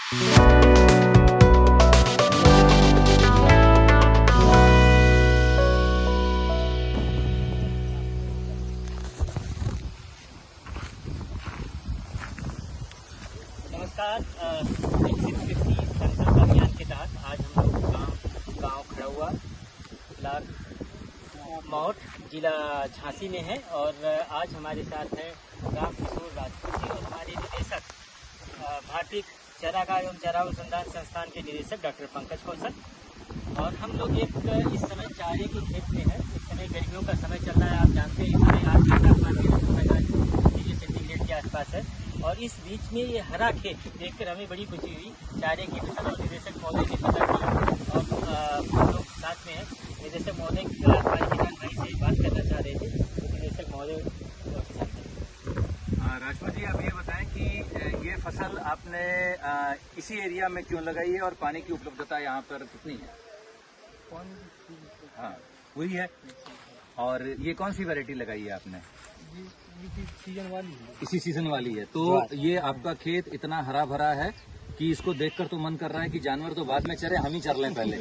नमस्कार। कृषि संकल्प अभियान के तहत आज हम लोग गाँव खड़ौआ ब्लॉक मौठ जिला झांसी में है और आज हमारे साथ हैं रामकिशोर राजपूत जी और हमारे निदेशक भारतीय चारागाह एवं चारा अनुसंधान संस्थान के निदेशक डॉक्टर पंकज कौशल। और हम लोग इस समय चारे के खेत में है। इस समय गर्मियों का समय चल रहा है, आप जानते हैं हमारे आज का तापमान 45 डिग्री सेंटीग्रेड के आसपास है। और इस बीच में ये हरा खेत देखकर हमें बड़ी खुशी हुई। चारे की फसल और निदेशक महोदय ने पता किया और हम लोग साथ में हैं। निदेशक महोदय हमारे किसान भाई से बात करना चाह रहे थे, तो निदेशक महोदय राजपूत जी, आप ये बताएं कि ये फसल आपने इसी एरिया में क्यों लगाई है और पानी की उपलब्धता यहाँ पर कितनी है? हाँ, वही है। और ये कौन सी वैरायटी लगाई है आपने? सीजन वाली है। इसी सीजन वाली है। तो ये आपका खेत इतना हरा भरा है कि इसको देखकर तो मन कर रहा है कि जानवर तो बाद में चरे, हम ही चर लें पहले।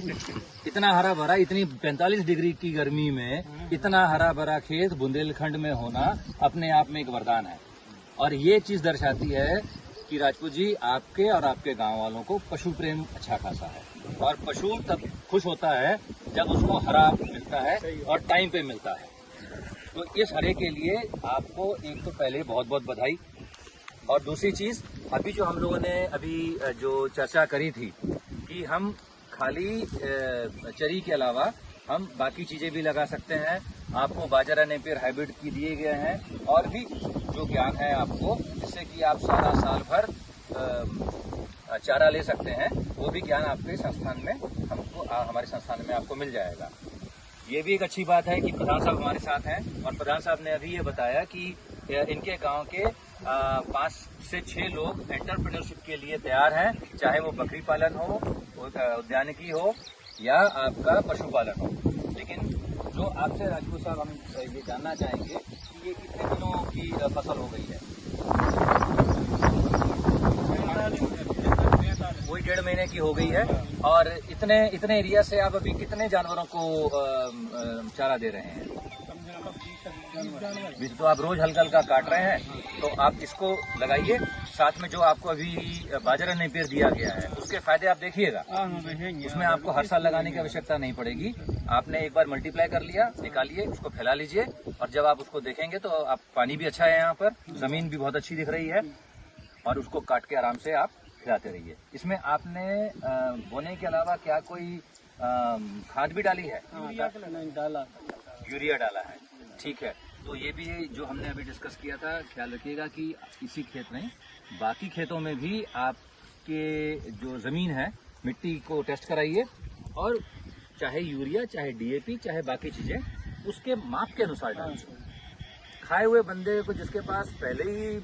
इतना हरा भरा, इतनी 45 डिग्री की गर्मी में इतना हरा भरा खेत बुंदेलखंड में होना अपने आप में एक वरदान है। और ये चीज दर्शाती है कि राजपूत जी, आपके और आपके गांव वालों को पशु प्रेम अच्छा खासा है। और पशु तब खुश होता है जब उसको हरा मिलता है और टाइम पे मिलता है। तो इस हरे के लिए आपको एक तो पहले बहुत बहुत बधाई। और दूसरी चीज, अभी जो हम लोगों ने जो चर्चा करी थी कि हम खाली चरी के अलावा हम बाकी चीजें भी लगा सकते हैं। आपको बाजरा नेपियर हाइब्रिड की दिए गए हैं और भी जो ज्ञान है आपको, जिससे कि आप सारा साल भर चारा ले सकते हैं, वो भी ज्ञान आपके संस्थान में हमारे संस्थान में आपको मिल जाएगा। ये भी एक अच्छी बात है कि प्रधान साहब हमारे साथ हैं और प्रधान साहब ने अभी ये बताया कि इनके गांव के 5 से 6 लोग एंटरप्रेन्योरशिप के लिए तैयार हैं, चाहे वो बकरी पालन हो, उद्यानिकी हो या आपका पशुपालन हो। लेकिन जो आपसे राजपूत साहब हम ये जानना चाहेंगे कि ये कितने दिनों की फसल हो गई है? वही 1.5 महीने की हो गई है। और इतने एरिया से आप अभी कितने जानवरों को चारा दे रहे हैं? 20। तो आप रोज हल्का हल्का काट रहे हैं, तो आप इसको लगाइए। साथ में जो आपको अभी बाजरा नेपियर दिया गया है, उसके फायदे आप देखिएगा। उसमें आपको हर साल लगाने की आवश्यकता नहीं पड़ेगी। आपने एक बार मल्टीप्लाई कर लिया, निकालिए, उसको फैला लीजिए। और जब आप उसको देखेंगे तो आप पानी भी अच्छा है, यहाँ पर जमीन भी बहुत अच्छी दिख रही है, और उसको काट के आराम से आप खिलाते रहिए। इसमें आपने बोने के अलावा क्या कोई खाद भी डाली है? यूरिया डाला है, ठीक है। तो ये भी जो हमने अभी डिस्कस किया था, ख्याल रखिएगा कि इसी खेत में, बाकी खेतों में भी आपके जो जमीन है, मिट्टी को टेस्ट कराइए और चाहे यूरिया, चाहे डीएपी, चाहे बाकी चीजें उसके माप के अनुसार डालिए। खाए हुए बंदे को जिसके पास पहले ही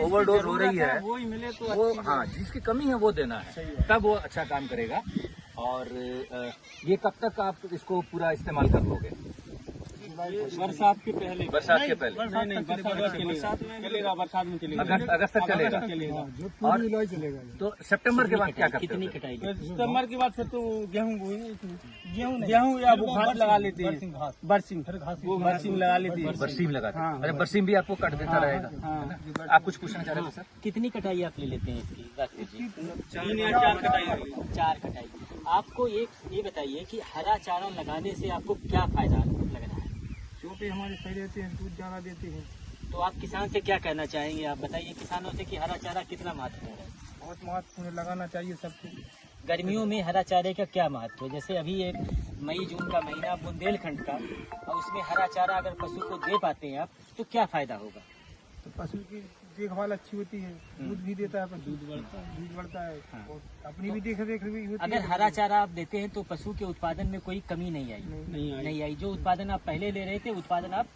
ओवरडोज हो रही है, वो ही मिले तो वो, हाँ, जिसकी कमी है वो देना है, तब वो अच्छा काम करेगा। और ये कब तक आप इसको पूरा इस्तेमाल कर लोगे? बरसात के पहले। बरसात के पहले? बरसात में चलेगा, बरसात में चलेगा, अगस्त तक चलेगा। और चलेगा। तो सितंबर के बाद क्या करते कितनी हो? कटाई? सितंबर के बाद फिर तो गेहूँ या वो घास लगा लेते हैं, बरसीम, वो बरसीम लगा लेते हैं। बरसीम लगाते हैं। अरे बरसीम भी आपको काट देता रहेगा, है ना? आप कुछ पूछना चाह रहे थे सर? कितनी कटाई आप ले लेते हैं इसकी राजपूत जी? 3 या 4 कटाई। 4 कटाई। आपको ये बताइए कि हरा चारा लगाने से आपको क्या फायदा लग रहा है? छोटे हमारे सही रहते हैं, दूध ज्यादा देते हैं। तो आप किसान से क्या कहना चाहेंगे? आप बताइए किसानों से कि हरा चारा कितना महत्वपूर्ण है? बहुत महत्वपूर्ण, लगाना चाहिए सबको। गर्मियों में हरा चारे का क्या महत्व है? जैसे अभी एक मई जून का महीना बुंदेलखंड का, और उसमें हरा चारा अगर पशु को दे पाते हैं आप, तो क्या फायदा होगा? तो पशु की देखभाल अच्छी होती है, दूध भी देता है, दूध बढ़ता है, और अपनी भी देख रेख भी होती है। अगर हरा चारा आप देते हैं तो पशु के उत्पादन में कोई कमी नहीं आई। जो उत्पादन आप पहले ले रहे थे, उत्पादन आप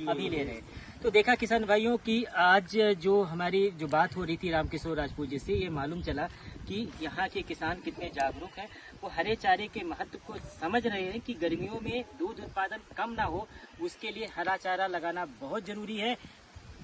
अभी ले रहे हैं। तो देखा किसान भाइयों की आज जो हमारी जो बात हो रही थी रामकिशोर राजपूत जी से, ये मालूम चला कि यहाँ के किसान कितने जागरूक हैं। वो हरे चारे के महत्व को समझ रहे हैं कि गर्मियों में दूध उत्पादन कम ना हो, उसके लिए हरा चारा लगाना बहुत जरूरी है।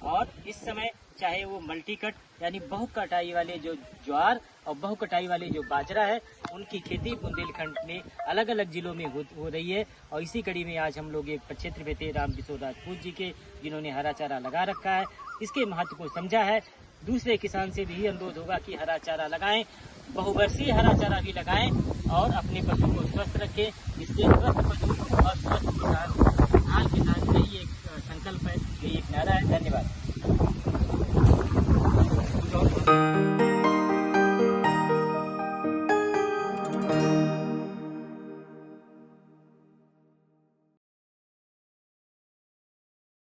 और इस समय चाहे वो मल्टी कट यानी बहु कटाई वाले जो ज्वार और बहु कटाई वाले जो बाजरा है, उनकी खेती बुंदेलखंड में अलग अलग जिलों में हो रही है। और इसी कड़ी में आज हम लोग एक प्रक्षेत्र में थे राम किशोर राजपूत जी के, जिन्होंने हरा चारा लगा रखा है, इसके महत्व को समझा है। दूसरे किसान से भी अनुरोध होगा कि हरा चारा लगाएं, बहुवर्षीय हरा चारा भी लगाएं और अपने पशु को स्वस्थ रखें। इससे स्वस्थ पशु और स्वस्थ किसान, किसान यही एक संकल्प है, यही एक नारा है। धन्यवाद।